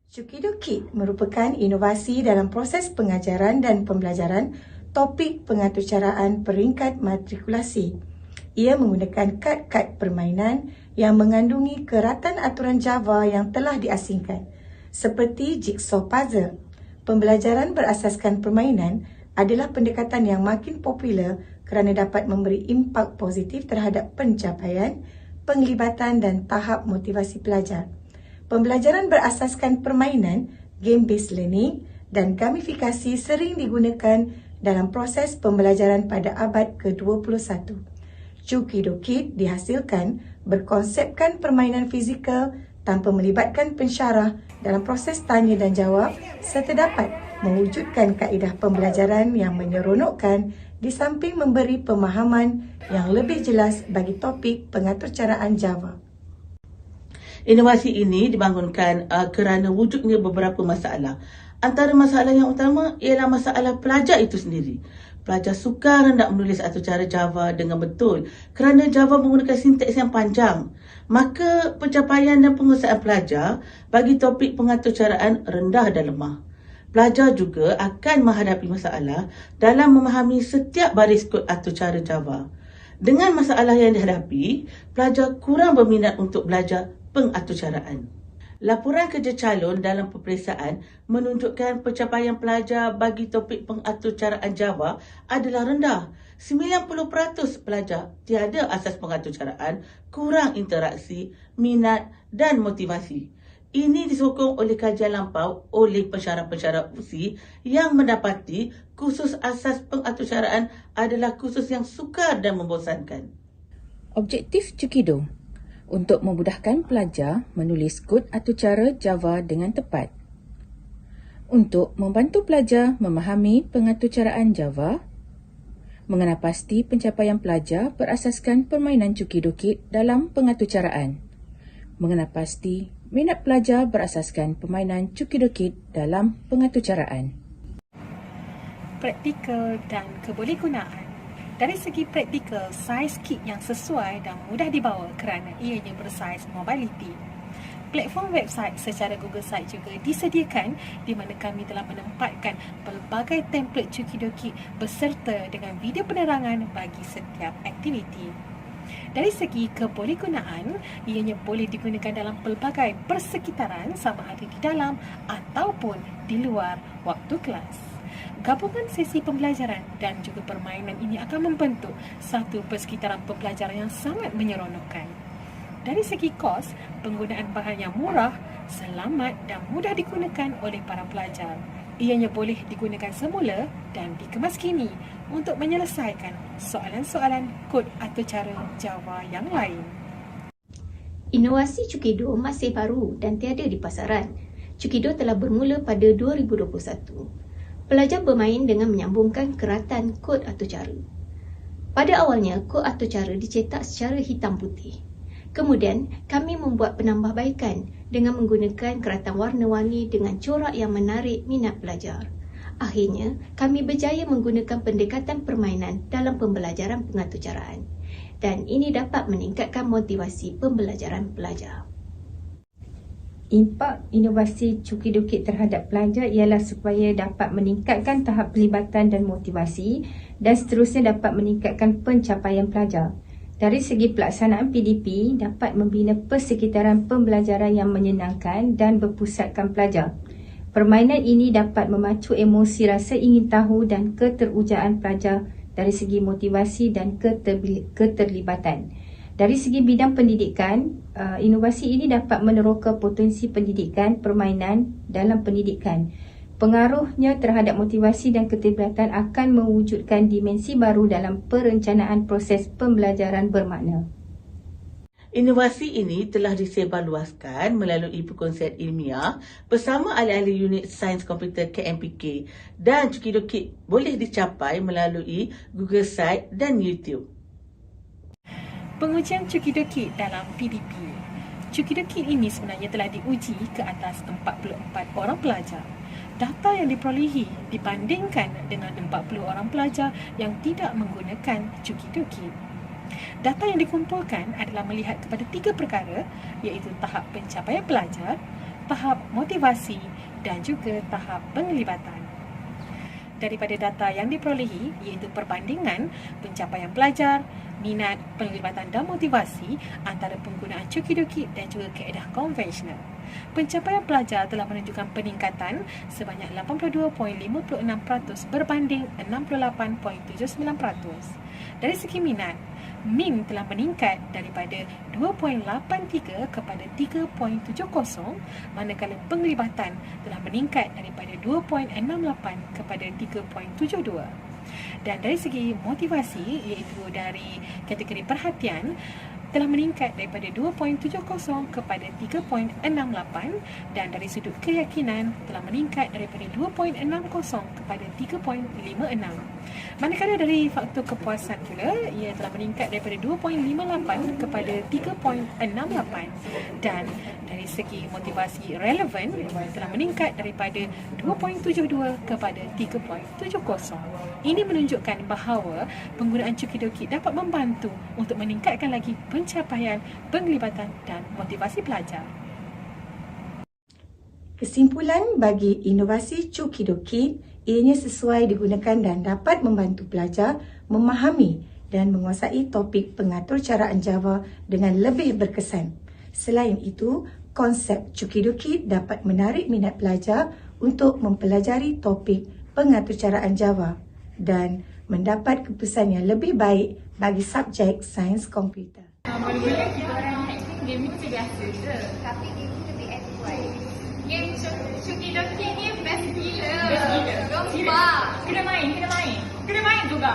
Cukido Kit merupakan inovasi dalam proses pengajaran dan pembelajaran topik pengaturcaraan peringkat matrikulasi. Ia menggunakan kad-kad permainan yang mengandungi keratan aturan Java yang telah diasingkan, seperti jigsaw puzzle. Pembelajaran berasaskan permainan adalah pendekatan yang makin popular kerana dapat memberi impak positif terhadap pencapaian, penglibatan dan tahap motivasi pelajar. Pembelajaran berasaskan permainan, game-based learning dan gamifikasi sering digunakan dalam proses pembelajaran pada abad ke-21. Cukido Kit dihasilkan berkonsepkan permainan fizikal tanpa melibatkan pensyarah dalam proses tanya dan jawab serta dapat mewujudkan kaedah pembelajaran yang menyeronokkan di samping memberi pemahaman yang lebih jelas bagi topik pengaturcaraan Java. Inovasi ini dibangunkan kerana wujudnya beberapa masalah. Antara masalah yang utama ialah masalah pelajar itu sendiri. Pelajar sukar hendak menulis aturcara Java dengan betul kerana Java menggunakan sinteks yang panjang. Maka pencapaian dan penguasaan pelajar bagi topik pengaturcaraan rendah dan lemah. Pelajar juga akan menghadapi masalah dalam memahami setiap baris kod aturcara Java. Dengan masalah yang dihadapi, pelajar kurang berminat untuk belajar pengaturcaraan. Laporan kerja calon dalam peperiksaan menunjukkan pencapaian pelajar bagi topik pengaturcaraan Java adalah rendah. 90% pelajar tiada asas pengaturcaraan, kurang interaksi, minat dan motivasi. Ini disokong oleh kajian lampau oleh pensyarah-pensyarah USI yang mendapati kursus asas pengaturcaraan adalah kursus yang sukar dan membosankan. Objektif Cukido untuk memudahkan pelajar menulis kod aturcara Java dengan tepat. Untuk membantu pelajar memahami pengaturcaraan Java, mengenal pasti pencapaian pelajar berasaskan permainan Cukido Kit dalam pengaturcaraan. Mengenal pasti minat pelajar berasaskan permainan Cukido Kit dalam pengaturcaraan. Praktikal dan kebolehgunaan. Dari segi praktikal, saiz kit yang sesuai dan mudah dibawa kerana ianya bersaiz mobility. Platform website secara Google Site juga disediakan di mana kami telah menempatkan pelbagai template Cukido Kit beserta dengan video penerangan bagi setiap aktiviti. Dari segi kebolehgunaan, ianya boleh digunakan dalam pelbagai persekitaran sama ada di dalam ataupun di luar waktu kelas. Gabungan sesi pembelajaran dan juga permainan ini akan membentuk satu persekitaran pembelajaran yang sangat menyeronokkan. Dari segi kos, penggunaan bahan yang murah, selamat dan mudah digunakan oleh para pelajar. Ianya boleh digunakan semula dan dikemas kini untuk menyelesaikan soalan-soalan kod aturcara Java yang lain. Inovasi Cukido masih baru dan tiada di pasaran. Cukido telah bermula pada 2021. Pelajar bermain dengan menyambungkan keratan kod aturcara. Pada awalnya, kod aturcara dicetak secara hitam putih. Kemudian, kami membuat penambahbaikan dengan menggunakan keratan warna-warni dengan corak yang menarik minat pelajar. Akhirnya, kami berjaya menggunakan pendekatan permainan dalam pembelajaran pengaturcaraan. Dan ini dapat meningkatkan motivasi pembelajaran pelajar. Impak inovasi Cukido Kit terhadap pelajar ialah supaya dapat meningkatkan tahap pelibatan dan motivasi dan seterusnya dapat meningkatkan pencapaian pelajar. Dari segi pelaksanaan PDP, dapat membina persekitaran pembelajaran yang menyenangkan dan berpusatkan pelajar. Permainan ini dapat memacu emosi rasa ingin tahu dan keterujaan pelajar dari segi motivasi dan keterlibatan. Dari segi bidang pendidikan, inovasi ini dapat meneroka potensi pendidikan permainan dalam pendidikan. Pengaruhnya terhadap motivasi dan keterlibatan akan mewujudkan dimensi baru dalam perencanaan proses pembelajaran bermakna. Inovasi ini telah disebarluaskan melalui perkongsian ilmiah bersama ahli-ahli unit Sains Komputer KMPK dan Cukido Kit boleh dicapai melalui Google Site dan YouTube. Pengujian Cukido Kit dalam PDP. Cukido Kit ini sebenarnya telah diuji ke atas 44 orang pelajar. Data yang diperolehi dibandingkan dengan 40 orang pelajar yang tidak menggunakan Cukido Kit. Data yang dikumpulkan adalah melihat kepada 3 perkara iaitu tahap pencapaian pelajar, tahap motivasi dan juga tahap penglibatan. Daripada data yang diperolehi iaitu perbandingan pencapaian pelajar, minat, penglibatan dan motivasi antara penggunaan Cookidookit dan juga kaedah konvensional. Pencapaian pelajar telah menunjukkan peningkatan sebanyak 82.56% berbanding 68.79%. Dari segi minat, min telah meningkat daripada 2.83 kepada 3.70, manakala penglibatan telah meningkat daripada 2.68 kepada 3.72. Dan dari segi motivasi, iaitu dari kategori perhatian, telah meningkat daripada 2.70 kepada 3.68, dan dari sudut keyakinan telah meningkat daripada 2.60 kepada 3.56. Manakala dari faktor kepuasan pula, ia telah meningkat daripada 2.58 kepada 3.68, dan dari segi motivasi relevan telah meningkat daripada 2.72 kepada 3.70. Ini menunjukkan bahawa penggunaan Cookidookit dapat membantu untuk meningkatkan lagi pencapaian, penglibatan dan motivasi pelajar. Kesimpulan bagi inovasi Cookidookit, ianya sesuai digunakan dan dapat membantu pelajar memahami dan menguasai topik pengaturcaraan Java dengan lebih berkesan. Selain itu, konsep Cookidookit dapat menarik minat pelajar untuk mempelajari topik pengaturcaraan Java dan mendapat keputusan yang lebih baik bagi subjek sains komputer. Mula-mula kita orang hacking game ni macam biasa je. Tapi game ni lebih advance. Game Cookidookit ni best gila. Best gila. Kena main juga.